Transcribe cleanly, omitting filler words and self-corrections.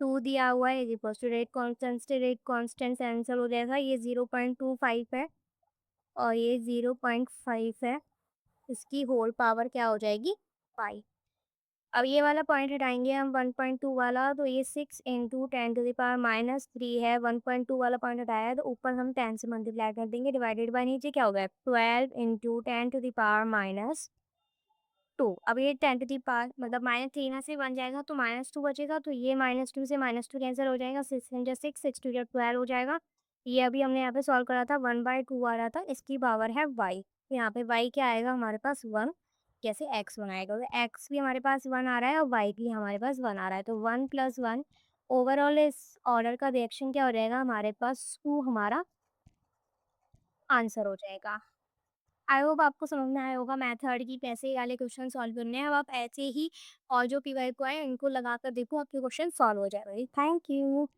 2 दिया हुआ है, is equal to rate constant से आंसर हो जाएगा, ये 0.25 है और ये 0.5 है। इसकी होल पावर क्या हो जाएगी? 5। अब ये वाला पॉइंट हटाएंगे हम 1.2 वाला, तो ये 6 इंटू 10⁻³ है। 1.2 वाला पॉइंट हटाया है तो ऊपर हम 10 से मल्टीप्लाई कर देंगे, डिवाइडेड बाय नीचे क्या होगा? 12 इंटू 10⁻²। अब ये 10 मतलब -3 यहाँ से बन जाएगा तो -2 बचेगा, तो ये -2 से -2 कैंसिल हो जाएगा, 6 इंटू 6, 6 2 12 हो जाएगा। ये अभी हमने यहाँ पे सॉल्व करा था, 1/2 आ रहा था, इसकी पावर है y। तो यहाँ पे y क्या आएगा हमारे पास? 1। कैसे? x1 आएगा, तो x भी हमारे पास 1 आ रहा है और y भी हमारे पास 1 आ रहा है, तो 1 + 1 ओवरऑल इस ऑर्डर का रिएक्शन क्या हो जाएगा हमारे पास? 2 हमारा आंसर हो जाएगा। आई होप आपको समझ में आया होगा मेथड की कैसे वाले क्वेश्चन सॉल्व करने हैं। अब आप ऐसे ही और जो पीवाई को है इनको लगा कर देखो, आपके क्वेश्चन सॉल्व हो जाएगा। Thank you.